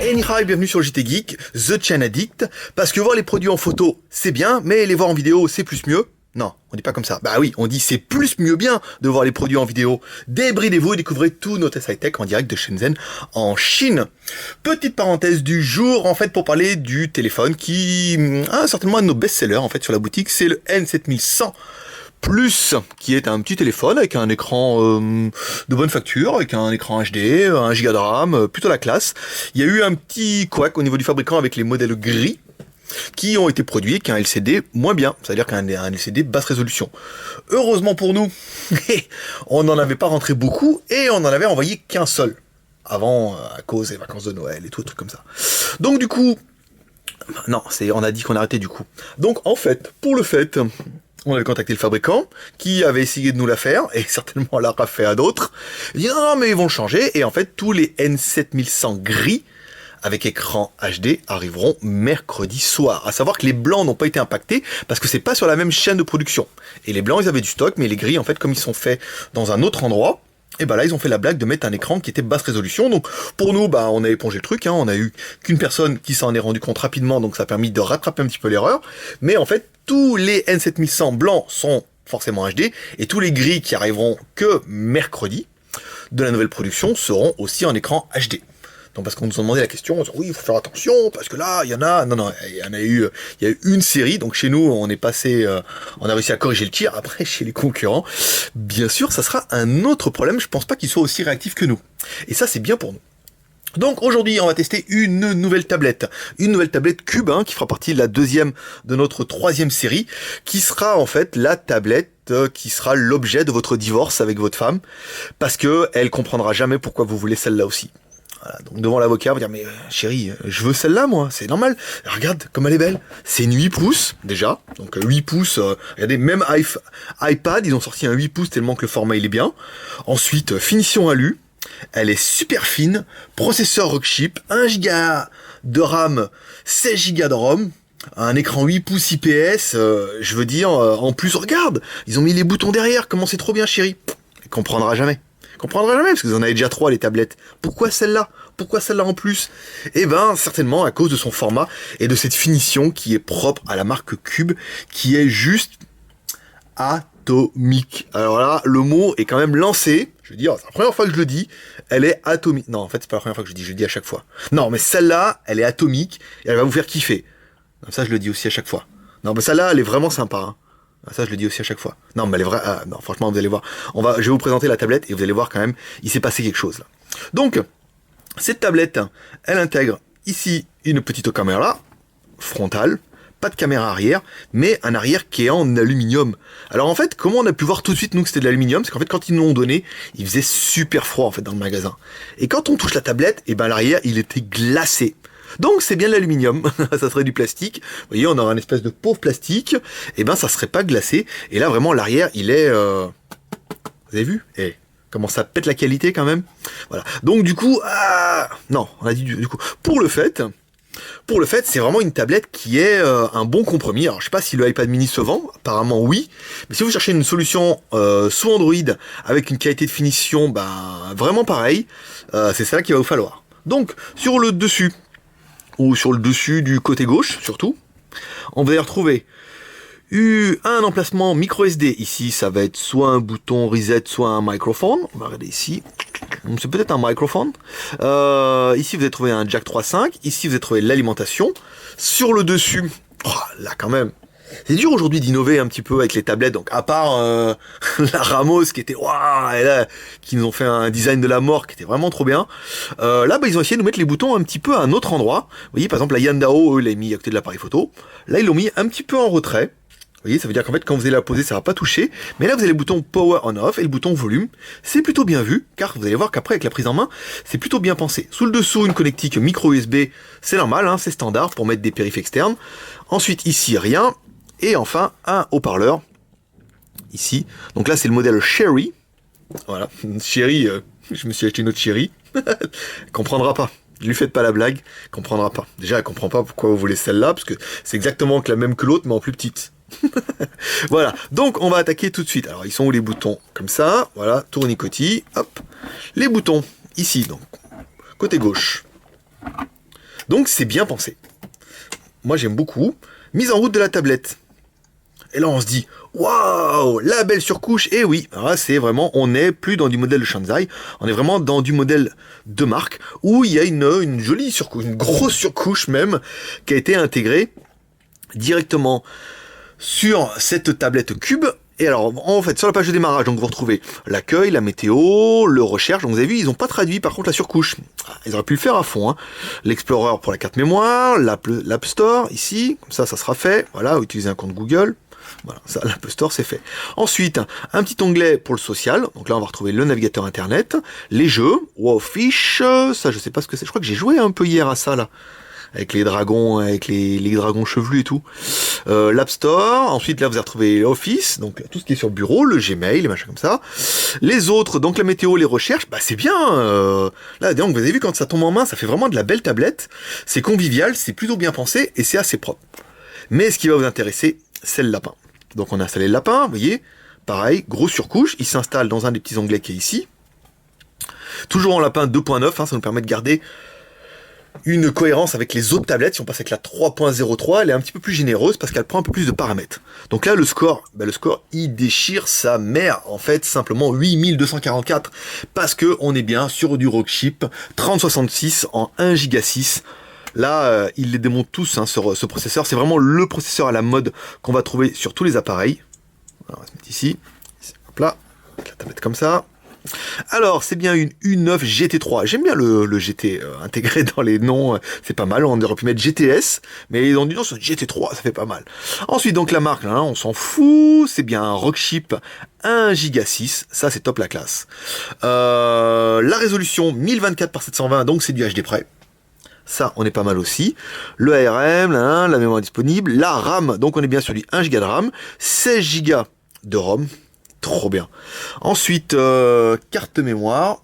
Hey Nihai, bienvenue sur JT Geek, The Chain Addict, parce que voir les produits en photo, c'est bien, mais les voir en vidéo, c'est plus mieux. Non, on dit pas comme ça. Bah oui, on dit c'est plus mieux bien de voir les produits en vidéo. Débridez-vous et découvrez tous nos tests high-tech en direct de Shenzhen, en Chine. Petite parenthèse du jour, en fait, pour parler du téléphone qui a certainement un de nos best-sellers, en fait, sur la boutique, c'est le N7100 Plus, qui est un petit téléphone avec un écran de bonne facture, avec un écran HD, 1 Go de RAM, plutôt la classe. Il y a eu un petit couac au niveau du fabricant avec les modèles gris, qui ont été produits avec un LCD moins bien, c'est-à-dire qu'un LCD basse résolution. Heureusement pour nous, on n'en avait pas rentré beaucoup, et on n'en avait envoyé qu'un seul, avant, à cause des vacances de Noël et tout, trucs comme ça. Donc du coup, non, on a dit qu'on arrêtait du coup. Donc en fait, pour le fait, on avait contacté le fabricant, qui avait essayé de nous la faire, et certainement l'a fait à d'autres. Il dit non, mais ils vont le changer, et en fait, tous les N7100 gris, avec écran HD, arriveront mercredi soir. À savoir que les blancs n'ont pas été impactés, parce que c'est pas sur la même chaîne de production. Et les blancs, ils avaient du stock, mais les gris, en fait, comme ils sont faits dans un autre endroit, et bah là, ils ont fait la blague de mettre un écran qui était basse résolution. Donc, pour nous, bah, on a épongé le truc, hein. On a eu qu'une personne qui s'en est rendu compte rapidement, donc ça a permis de rattraper un petit peu l'erreur. Mais en fait, tous les N7100 blancs sont forcément HD, et tous les gris qui arriveront que mercredi de la nouvelle production seront aussi en écran HD. Donc parce qu'on nous a demandé la question, oui, il faut faire attention, parce que là, il y en a... Non, il y a eu une série, donc chez nous, on est passé... on a réussi à corriger le tir, après, chez les concurrents, bien sûr, ça sera un autre problème, je pense pas qu'ils soient aussi réactifs que nous. Et ça, c'est bien pour nous. Donc aujourd'hui, on va tester une nouvelle tablette Cube, qui fera partie de la deuxième de notre troisième série, qui sera en fait la tablette qui sera l'objet de votre divorce avec votre femme, parce que elle comprendra jamais pourquoi vous voulez celle-là aussi. Voilà, donc devant l'avocat, on va dire mais chérie, je veux celle-là moi, c'est normal. Regarde comme elle est belle. C'est une 8 pouces déjà. Donc 8 pouces, regardez, même iPad, ils ont sorti un 8 pouces tellement que le format il est bien. Ensuite, finition alu. Elle est super fine, processeur Rockchip, 1 Go de RAM, 16 Go de ROM, un écran 8 pouces IPS, je veux dire, en plus, regarde, ils ont mis les boutons derrière, comment c'est trop bien chérie. Elle comprendra jamais. Parce que vous en avez déjà 3 les tablettes. Pourquoi celle-là en plus? Eh ben, certainement à cause de son format et de cette finition qui est propre à la marque Cube, qui est juste atomique. Alors là, le mot est quand même lancé. Je veux dire, c'est la première fois que je le dis, elle est atomique. Non, en fait, c'est pas la première fois que je le dis à chaque fois. Non, mais celle-là, elle est atomique et elle va vous faire kiffer. Non, ça, je le dis aussi à chaque fois. Non, mais celle-là, elle est vraiment sympa, hein. Ça, je le dis aussi à chaque fois. Non, mais elle est vraie. Ah, non, franchement, vous allez voir. Je vais vous présenter la tablette et vous allez voir quand même, il s'est passé quelque chose là. Donc, cette tablette, elle intègre ici une petite caméra frontale, pas de caméra arrière, mais un arrière qui est en aluminium. Alors en fait, comment on a pu voir tout de suite nous que c'était de l'aluminium? C'est qu'en fait, quand ils nous l'ont donné, il faisait super froid en fait dans le magasin. Et quand on touche la tablette, et ben l'arrière, il était glacé. Donc c'est bien de l'aluminium, ça serait du plastique. Vous voyez, on aura une espèce de pauvre plastique, et ben ça serait pas glacé. Et là vraiment l'arrière, il est... Vous avez vu? Comment ça pète la qualité quand même. Voilà. Donc du coup, non, on a dit du coup. Pour le fait, c'est vraiment une tablette qui est un bon compromis. Alors je sais pas si le iPad mini se vend, apparemment oui. Mais si vous cherchez une solution sous Android avec une qualité de finition, vraiment pareil, c'est celle qu'il va vous falloir. Donc sur le dessus, ou sur le dessus du côté gauche surtout, on va y retrouver un emplacement micro SD. Ici ça va être soit un bouton reset, soit un microphone. On va regarder ici, c'est peut-être un microphone. Ici vous allez trouver un jack 3.5, ici vous allez trouver l'alimentation. Sur le dessus, là quand même, c'est dur aujourd'hui d'innover un petit peu avec les tablettes, donc à part la Ramos qui était qui nous ont fait un design de la mort qui était vraiment trop bien. Là ils ont essayé de nous mettre les boutons un petit peu à un autre endroit. Vous voyez par exemple la Yandao, eux l'ont mis à côté de l'appareil photo. Là ils l'ont mis un petit peu en retrait. Vous voyez, ça veut dire qu'en fait, quand vous allez la poser, ça va pas toucher. Mais là, vous avez le bouton Power On-Off et le bouton Volume. C'est plutôt bien vu, car vous allez voir qu'après, avec la prise en main, c'est plutôt bien pensé. Sous le dessous, une connectique micro USB, c'est normal, c'est standard pour mettre des périphes externes. Ensuite, ici, rien. Et enfin, un haut-parleur. Ici. Donc là, c'est le modèle Cherry. Voilà. Cherry, je me suis acheté une autre Cherry. Elle comprendra pas. Ne lui faites pas la blague. Elle comprendra pas. Déjà, elle comprend pas pourquoi vous voulez celle-là, parce que c'est exactement la même que l'autre, mais en plus petite. Voilà, donc on va attaquer tout de suite. Alors ils sont où les boutons? Comme ça, voilà, tournicotis, hop. Les boutons, ici donc, côté gauche. Donc c'est bien pensé. Moi j'aime beaucoup. Mise en route de la tablette. Et là on se dit, waouh, la belle surcouche. Et oui, là c'est vraiment, on n'est plus dans du modèle de Shanzai, on est vraiment dans du modèle de marque, où il y a une jolie surcouche, une grosse surcouche même, qui a été intégrée directement sur cette tablette cube. Et alors, en fait, sur la page de démarrage, donc vous retrouvez l'accueil, la météo, le recherche. Donc vous avez vu, ils n'ont pas traduit par contre la surcouche. Ils auraient pu le faire à fond. Hein. L'Explorer pour la carte mémoire, l'App Store, ici, comme ça sera fait. Voilà, utiliser un compte Google. Voilà, ça, l'App Store, c'est fait. Ensuite, un petit onglet pour le social. Donc là, on va retrouver le navigateur Internet, les jeux, WowFish, ça, je sais pas ce que c'est. Je crois que j'ai joué un peu hier à ça, là. Avec les dragons, les dragons chevelus et tout. L'App Store, ensuite là vous allez retrouver Office, donc tout ce qui est sur le bureau, le Gmail, les machins comme ça. Les autres, donc la météo, les recherches, bah c'est bien. Là, donc vous avez vu quand ça tombe en main, ça fait vraiment de la belle tablette. C'est convivial, c'est plutôt bien pensé et c'est assez propre. Mais ce qui va vous intéresser, c'est le lapin. Donc on a installé le lapin, vous voyez, pareil, grosse surcouche, il s'installe dans un des petits onglets qui est ici. Toujours en lapin 2.9, hein, ça nous permet de garder une cohérence avec les autres tablettes. Si on passe avec la 3.03, elle est un petit peu plus généreuse parce qu'elle prend un peu plus de paramètres. Donc là, le score, il déchire sa mère. En fait, simplement 8244 parce que on est bien sur du Rockchip 3066 en 1 Go 6. Là, il les démonte tous, hein, ce processeur. C'est vraiment le processeur à la mode qu'on va trouver sur tous les appareils. Alors, on va se mettre ici. Hop là, avec la tablette comme ça. Alors, c'est bien une U9 GT3. J'aime bien le GT intégré dans les noms, c'est pas mal. On aurait pu mettre GTS, mais ils ont dit non, c'est GT3, ça fait pas mal. Ensuite, donc la marque, là, on s'en fout. C'est bien un Rockchip 1 Go 6. Ça, c'est top la classe. La résolution 1024 par 720, donc c'est du HD près. Ça, on est pas mal aussi. Le ARM, là, la mémoire disponible. La RAM, donc on est bien sur du 1 Go de RAM. 16 Go de ROM. Trop bien. Ensuite, carte mémoire.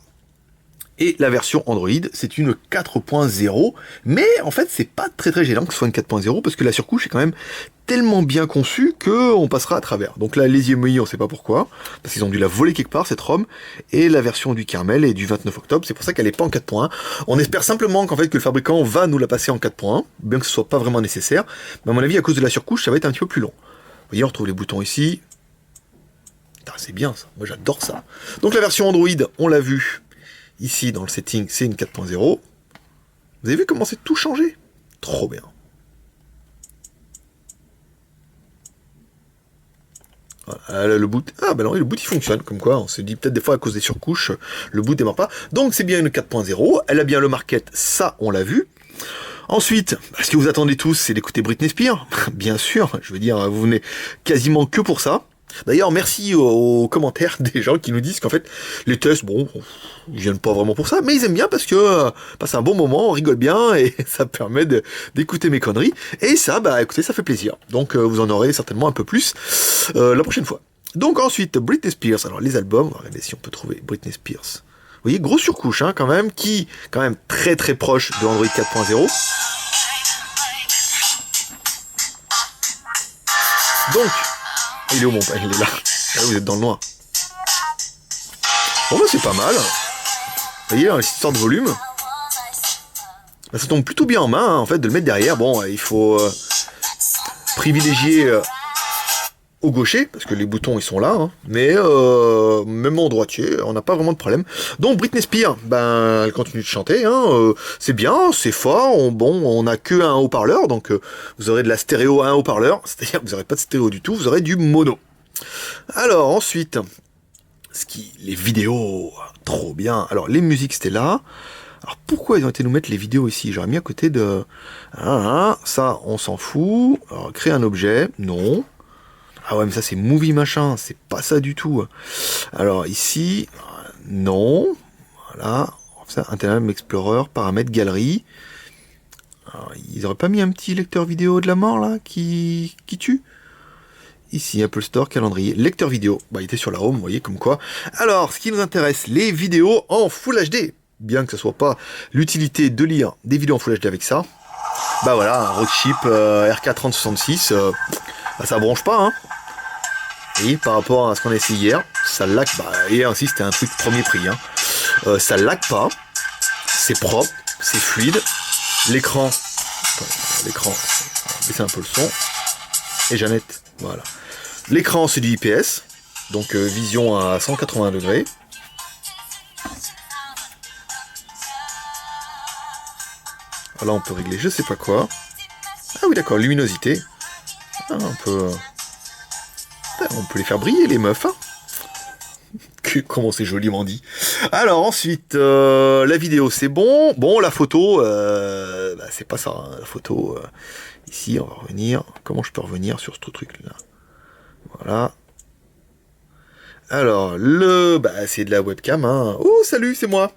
Et la version Android, c'est une 4.0. Mais en fait, c'est pas très gênant que ce soit une 4.0 parce que la surcouche est quand même tellement bien conçue qu'on passera à travers. Donc là, les yeux on sait pas pourquoi. Parce qu'ils ont dû la voler quelque part, cette ROM. Et la version du Carmel est du 29 octobre. C'est pour ça qu'elle n'est pas en 4.1. On espère simplement qu'en fait, que le fabricant va nous la passer en 4.1. Bien que ce soit pas vraiment nécessaire. Mais à mon avis, à cause de la surcouche, ça va être un petit peu plus long. Vous voyez, on retrouve les boutons ici. C'est bien ça, moi j'adore ça. Donc la version Android, on l'a vu ici dans le setting, c'est une 4.0. Vous avez vu comment c'est tout changé? Trop bien. Voilà, le boot, ah ben non, le boot il fonctionne, comme quoi on se dit peut-être des fois à cause des surcouches, le boot démarre pas. Donc c'est bien une 4.0, elle a bien le market, ça on l'a vu. Ensuite, ce que vous attendez tous, c'est d'écouter Britney Spears. Bien sûr, je veux dire, vous venez quasiment que pour ça. D'ailleurs, merci aux commentaires des gens qui nous disent qu'en fait, les tests, bon, ils viennent pas vraiment pour ça, mais ils aiment bien parce que c'est un bon moment, on rigole bien et ça permet d'écouter mes conneries. Et ça, bah écoutez, ça fait plaisir. Donc vous en aurez certainement un peu plus la prochaine fois. Donc ensuite, Britney Spears. Alors les albums, on va regarder si on peut trouver Britney Spears. Vous voyez, grosse surcouche hein, quand même, qui quand même très proche de Android 4.0. Donc, il est où mon père? Il est là. Ah, vous êtes dans le noir. Bon bah c'est pas mal. Vous voyez, cette sorte de volume. Bah, ça tombe plutôt bien en main, hein, en fait, de le mettre derrière. Bon, il faut privilégier au gaucher, parce que les boutons ils sont là, hein, mais même en droitier, on n'a pas vraiment de problème. Donc Britney Spears, ben elle continue de chanter, hein, c'est bien, c'est fort, on n'a que un haut-parleur, donc vous aurez de la stéréo à un haut-parleur, c'est-à-dire que vous n'aurez pas de stéréo du tout, vous aurez du mono. Alors ensuite, les vidéos, trop bien. Alors les musiques c'était là. Alors pourquoi ils ont été nous mettre les vidéos ici? J'aurais mis à côté de... ça on s'en fout. Alors créer un objet, non. Ah ouais, mais ça c'est movie machin, c'est pas ça du tout. Alors ici, non. Voilà. Ça, Internet Explorer, paramètres, galerie. Alors, ils auraient pas mis un petit lecteur vidéo de la mort là qui tue? Ici, Apple Store, calendrier, lecteur vidéo. Bah, il était sur la home, vous voyez, comme quoi. Alors, ce qui nous intéresse, les vidéos en Full HD. Bien que ce soit pas l'utilité de lire des vidéos en Full HD avec ça. Bah voilà, un Rockchip RK3066, bah, ça bronche pas, hein. Et par rapport à ce qu'on a essayé hier, ça lag, bah hier aussi c'était un truc premier prix, hein. Ça lag pas, c'est propre, c'est fluide. L'écran, l'écran, baisser un peu le son. Et Jeannette, voilà. L'écran, c'est du IPS, donc vision à 180 degrés. Là, on peut régler je sais pas quoi. Ah oui, d'accord, luminosité. Ah, on peut les faire briller, les meufs, hein. Comment c'est joliment dit. Alors ensuite, la vidéo c'est bon. Bon, la photo, c'est pas ça. Hein. La photo, ici, on va revenir. Comment je peux revenir sur ce truc-là? Voilà. Alors, c'est de la webcam. Hein. Oh, salut, c'est moi.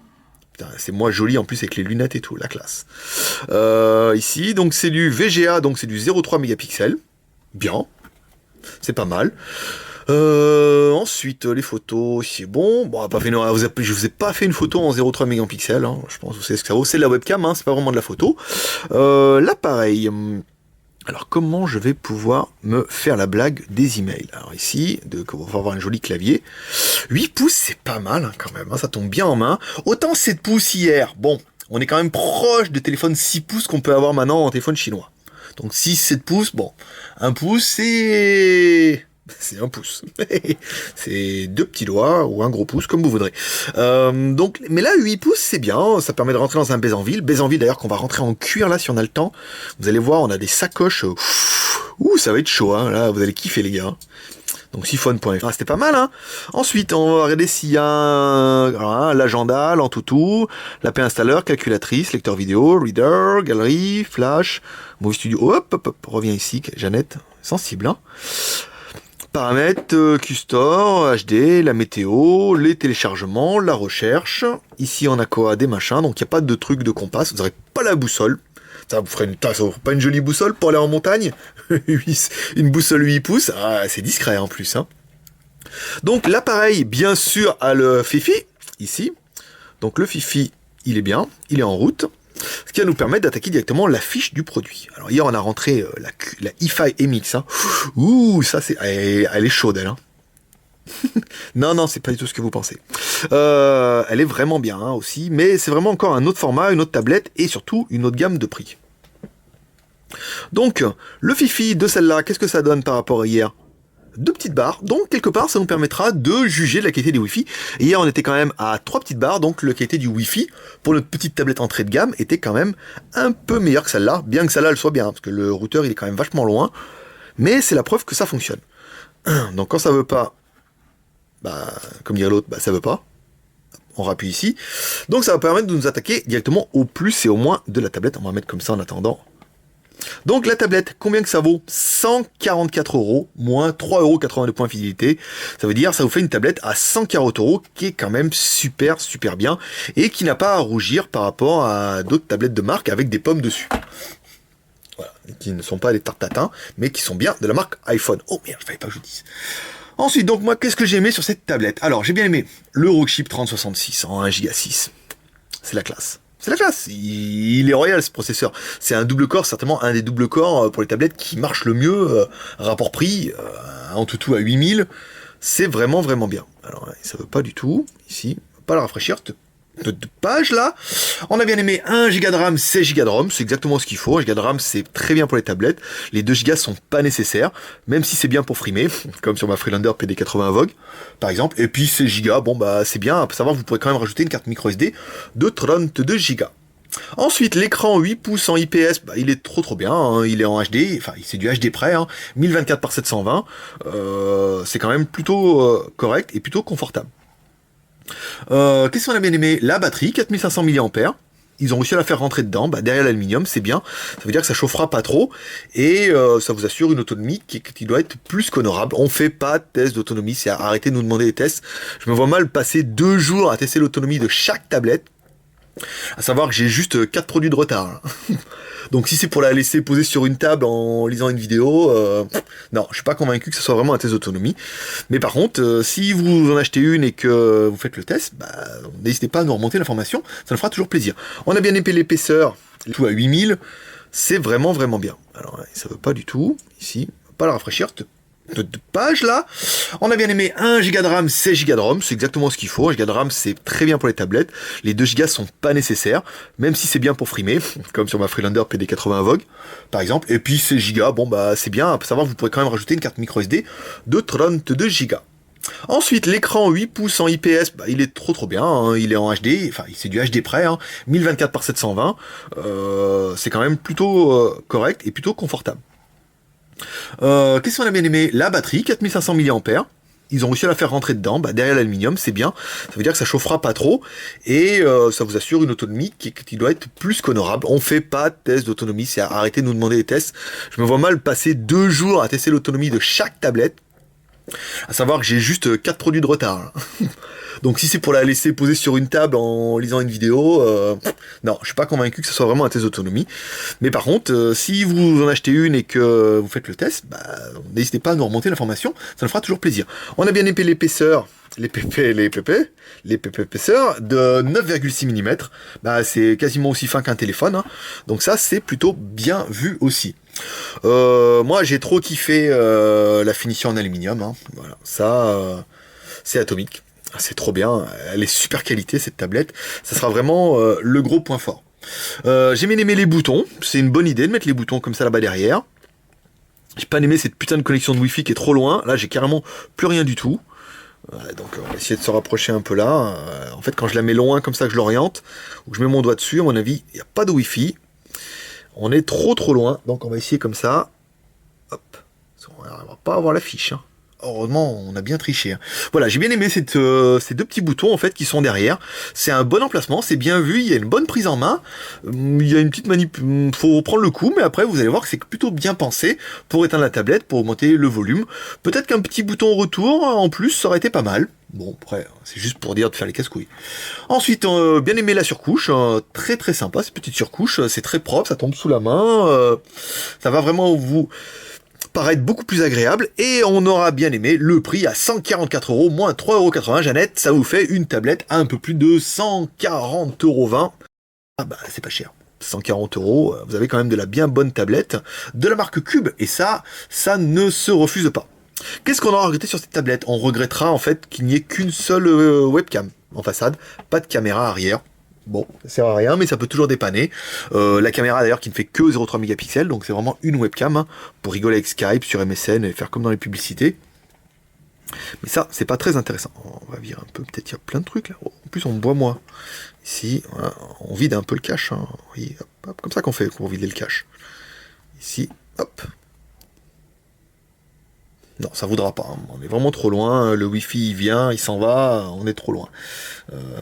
Putain, c'est moi joli en plus avec les lunettes et tout, la classe. Ici, donc c'est du VGA, donc c'est du 0,3 mégapixels. Bien. C'est pas mal. Ensuite, les photos, c'est bon. Bon, je vous ai pas fait une photo en 0,3 mégapixels. Hein. Je pense que vous savez ce que ça vaut. C'est de la webcam, hein, c'est pas vraiment de la photo. L'appareil. Alors, comment je vais pouvoir me faire la blague des emails? Alors ici, on va avoir un joli clavier. 8 pouces, c'est pas mal hein, quand même. Hein, ça tombe bien en main. Autant 7 pouces hier. Bon, on est quand même proche de téléphone 6 pouces qu'on peut avoir maintenant en téléphone chinois. Donc 6-7 pouces, bon. 1 pouce, c'est 1 pouce. C'est 2 petits doigts ou un gros pouce, comme vous voudrez. Mais là, 8 pouces, c'est bien. Ça permet de rentrer dans un Bézanville. Bézanville, d'ailleurs, qu'on va rentrer en cuir, là, si on a le temps. Vous allez voir, on a des sacoches. Ouh, ça va être chaud, hein. Là, vous allez kiffer, les gars. Donc, siphon.fr, c'était pas mal, hein. Ensuite, on va regarder s'il y a l'agenda, l'Antutu, l'AP installeur, calculatrice, lecteur vidéo, reader, galerie, flash, Movie Studio. Hop, reviens ici, Jeannette. Sensible, hein. Paramètres, QStore, HD, la météo, les téléchargements, la recherche. Ici, on a quoi? Des machins. Donc, il n'y a pas de truc de compas. Vous n'aurez pas la boussole. Ça vous ferait pas une jolie boussole pour aller en montagne? Une boussole 8 pouces. Ah, c'est discret en plus. Hein. Donc, l'appareil, bien sûr, a le Fifi. Ici. Donc, le Fifi, il est bien. Il est en route. Ce qui va nous permettre d'attaquer directement la fiche du produit. Alors hier on a rentré la Hi-Fi MX. Hein. Ouh, ça c'est... Elle est chaude elle. Hein. non, c'est pas du tout ce que vous pensez. Elle est vraiment bien hein, aussi, mais c'est vraiment encore un autre format, une autre tablette et surtout une autre gamme de prix. Donc, le Fifi de celle-là, qu'est-ce que ça donne par rapport à hier? 2 petites barres, donc quelque part ça nous permettra de juger de la qualité des Wi-Fi. Et hier on était quand même à 3 petites barres, donc la qualité du Wi-Fi pour notre petite tablette entrée de gamme était quand même un peu meilleure que celle-là, bien que celle-là elle soit bien, parce que le routeur il est quand même vachement loin, mais c'est la preuve que ça fonctionne. Donc quand ça veut pas, comme dirait l'autre, ça veut pas, on rappuie ici, donc ça va permettre de nous attaquer directement au plus et au moins de la tablette, on va mettre comme ça en attendant. Donc la tablette, combien que ça vaut? 144 €, moins 3,80 € de points fidélité. Ça veut dire, ça vous fait une tablette à 140 € qui est quand même super bien et qui n'a pas à rougir par rapport à d'autres tablettes de marque avec des pommes dessus. Voilà, qui ne sont pas des tartes tatin, mais qui sont bien de la marque iPhone. Oh merde, il fallait pas que je dise. Ensuite, donc moi, qu'est-ce que j'ai aimé sur cette tablette? Alors, j'ai bien aimé le Rockchip 3066 en 1 Go 6. C'est la classe. C'est la classe, il est royal ce processeur. C'est un double core, certainement un des doubles corps pour les tablettes qui marche le mieux, rapport prix, Antutu à 8000, c'est vraiment bien. Alors ça veut pas du tout, ici, pas la rafraîchir, cette page là. On a bien aimé 1 Go de RAM, 16 Go de ROM, c'est exactement ce qu'il faut. 1 Go de RAM c'est très bien pour les tablettes, les 2 Go sont pas nécessaires, même si c'est bien pour frimer, comme sur ma Freelander PD80 Vogue par exemple, et puis 16 Go, bon c'est bien, à savoir que vous pourrez quand même rajouter une carte micro SD de 32 Go. Ensuite, l'écran 8 pouces en IPS, il est trop bien, hein, il est en HD, enfin c'est du HD près, hein, 1024 par 720, c'est quand même plutôt correct et plutôt confortable. Qu'est-ce qu'on a bien aimé? La batterie, 4500 mAh. Ils ont réussi à la faire rentrer dedans, derrière l'aluminium, c'est bien. Ça veut dire que ça chauffera pas trop et ça vous assure une autonomie qui doit être plus qu'honorable. On fait pas de test d'autonomie, c'est arrêtez de nous demander des tests. Je me vois mal passer 2 jours à tester l'autonomie de chaque tablette. À savoir que j'ai juste 4 produits de retard. Donc si c'est pour la laisser poser sur une table en lisant une vidéo, non, je suis pas convaincu que ce soit vraiment un test d'autonomie. Mais par contre, si vous en achetez une et que vous faites le test, n'hésitez pas à nous remonter l'information, ça nous fera toujours plaisir. On a bien épais l'épaisseur, tout à 8000, c'est vraiment bien. Alors ça veut pas du tout, ici, pas la rafraîchir, de page là. On a bien aimé 1 Go de RAM, 16 Go de ROM, c'est exactement ce qu'il faut. 1 Go de RAM, c'est très bien pour les tablettes. Les 2 Go sont pas nécessaires, même si c'est bien pour frimer, comme sur ma Freelander PD80 Vogue, par exemple. Et puis 16 Go, bon bah c'est bien, à savoir que vous pourrez quand même rajouter une carte micro SD de 32 Go. Ensuite, l'écran 8 pouces en IPS, bah, il est trop bien, hein. Il est en HD, enfin c'est du HD près, hein. 1024 par 720, c'est quand même plutôt correct et plutôt confortable. Qu'est-ce qu'on a bien aimé? La batterie, 4500 mAh. Ils ont réussi à la faire rentrer dedans, bah, derrière l'aluminium, c'est bien. Ça veut dire que ça chauffera pas trop et ça vous assure une autonomie qui doit être plus qu'honorable. On fait pas de test d'autonomie, c'est arrêtez de nous demander des tests. Je me vois mal passer 2 jours à tester l'autonomie de chaque tablette. À savoir que j'ai juste 4 produits de retard. Donc si c'est pour la laisser poser sur une table en lisant une vidéo, non, je suis pas convaincu que ce soit vraiment un test d'autonomie. Mais par contre, si vous en achetez une et que vous faites le test, bah, n'hésitez pas à nous remonter l'information, ça nous fera toujours plaisir. On a bien aimé l'épaisseur, l'épaisseur de 9,6 mm. Bah, c'est quasiment aussi fin qu'un téléphone, hein. Donc ça, c'est plutôt bien vu aussi. Moi, j'ai trop kiffé la finition en aluminium, hein. Voilà, ça, c'est atomique. C'est trop bien, elle est super qualité cette tablette, ça sera vraiment le gros point fort. J'ai bien aimé les boutons, c'est une bonne idée de mettre les boutons comme ça là-bas derrière. J'ai pas aimé cette putain de connexion de Wi-Fi qui est trop loin, là j'ai carrément plus rien du tout. Donc on va essayer de se rapprocher un peu là. En fait quand je la mets loin comme ça que je l'oriente, ou que je mets mon doigt dessus, à mon avis, il n'y a pas de Wi-Fi. On est trop loin, donc on va essayer comme ça. Hop, on va pas avoir la fiche, hein. Heureusement, on a bien triché, hein. Voilà, j'ai bien aimé ces 2 petits boutons en fait qui sont derrière. C'est un bon emplacement, c'est bien vu, il y a une bonne prise en main. Il y a une petite manip, faut prendre le coup, mais après vous allez voir que c'est plutôt bien pensé pour éteindre la tablette, pour augmenter le volume. Peut-être qu'un petit bouton retour en plus, ça aurait été pas mal. Bon, après, c'est juste pour dire de faire les casse-couilles. Ensuite, bien aimé la surcouche, très sympa cette petite surcouche, c'est très propre, ça tombe sous la main, ça va vraiment vous paraître beaucoup plus agréable, et on aura bien aimé le prix à 144€, moins 3,80€. Jeannette, ça vous fait une tablette à un peu plus de 140,20€. Ah bah c'est pas cher. 140€, vous avez quand même de la bien bonne tablette de la marque Cube, et ça ne se refuse pas. Qu'est-ce qu'on aura regretté sur cette tablette? On regrettera en fait qu'il n'y ait qu'une seule webcam en façade, pas de caméra arrière. Bon, ça sert à rien, mais ça peut toujours dépanner. La caméra d'ailleurs qui ne fait que 0,3 mégapixels, donc c'est vraiment une webcam, hein, pour rigoler avec Skype, sur MSN et faire comme dans les publicités. Mais ça, c'est pas très intéressant. On va virer un peu, peut-être il y a plein de trucs là. Oh, en plus, on me voit moi. Ici, voilà, on vide un peu le cache, hein. Oui, hop, comme ça qu'on fait pour vider le cache. Ici, hop. Non, ça voudra pas, hein. On est vraiment trop loin, le Wi-Fi il vient, il s'en va, on est trop loin.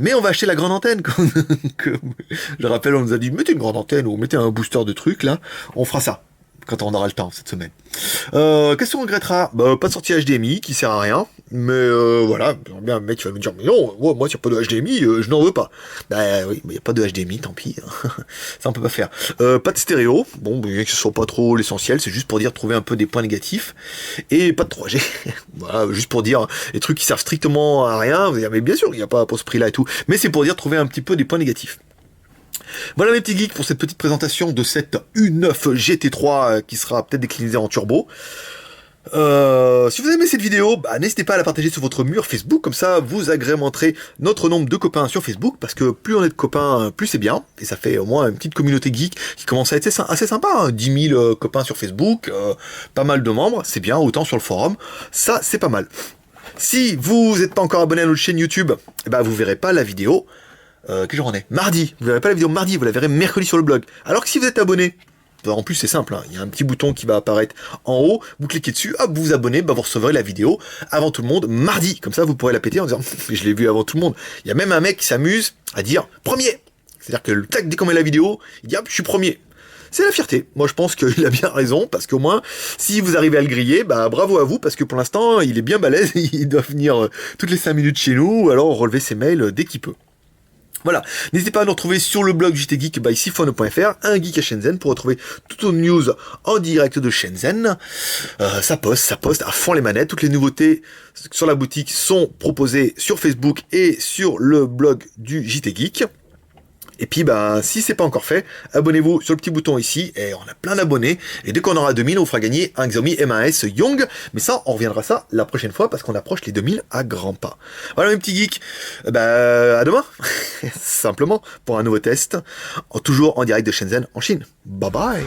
Mais on va acheter la grande antenne. Je rappelle, on nous a dit, mettez une grande antenne ou mettez un booster de trucs là, on fera ça quand on aura le temps cette semaine. Qu'est-ce qu'on regrettera? Bah, pas de sortie HDMI qui sert à rien, mais voilà, bien un mec qui va me dire, mais non, moi s'il n'y a pas de HDMI, je n'en veux pas. Bah oui, il n'y a pas de HDMI, tant pis, hein. Ça on peut pas faire. Pas de stéréo, bon, bien que ce soit pas trop l'essentiel, c'est juste pour dire trouver un peu des points négatifs, et pas de 3G, voilà, juste pour dire les trucs qui servent strictement à rien, vous dire, mais bien sûr, il n'y a pas pour ce prix-là et tout, mais c'est pour dire trouver un petit peu des points négatifs. Voilà mes petits geeks pour cette petite présentation de cette U9 GT3 qui sera peut-être déclinée en turbo. Si vous aimez cette vidéo, bah, n'hésitez pas à la partager sur votre mur Facebook, comme ça vous agrémenterez notre nombre de copains sur Facebook, parce que plus on est de copains, plus c'est bien, et ça fait au moins une petite communauté geek qui commence à être assez sympa, hein. 10 000 copains sur Facebook, pas mal de membres, c'est bien, autant sur le forum, ça c'est pas mal. Si vous n'êtes pas encore abonné à notre chaîne YouTube, eh ben, vous verrez pas la vidéo. Quel jour on est? Mardi. Vous verrez pas la vidéo mardi, vous la verrez mercredi sur le blog. Alors que si vous êtes abonné, en plus c'est simple, hein, il y a un petit bouton qui va apparaître en haut, vous cliquez dessus, hop, vous vous abonnez, bah, vous recevrez la vidéo avant tout le monde mardi. Comme ça vous pourrez la péter en disant je l'ai vu avant tout le monde. Il y a même un mec qui s'amuse à dire premier. C'est-à-dire que le tac, dès qu'on met la vidéo, il dit hop, je suis premier. C'est la fierté. Moi, je pense qu'il a bien raison, parce qu'au moins, si vous arrivez à le griller, bah bravo à vous, parce que pour l'instant, il est bien balèze, il doit venir toutes les 5 minutes chez nous, ou alors relever ses mails dès qu'il peut. Voilà, n'hésitez pas à nous retrouver sur le blog JT Geek by Siphon.fr, un geek à Shenzhen, pour retrouver toutes nos news en direct de Shenzhen. Ça poste à fond les manettes. Toutes les nouveautés sur la boutique sont proposées sur Facebook et sur le blog du JT Geek. Et puis, si c'est pas encore fait, abonnez-vous sur le petit bouton ici, et on a plein d'abonnés, et dès qu'on aura 2000, on vous fera gagner un Xiaomi M1S Young, mais ça, on reviendra ça la prochaine fois, parce qu'on approche les 2000 à grands pas. Voilà mes petits geeks, à demain, simplement, pour un nouveau test, toujours en direct de Shenzhen, en Chine. Bye bye.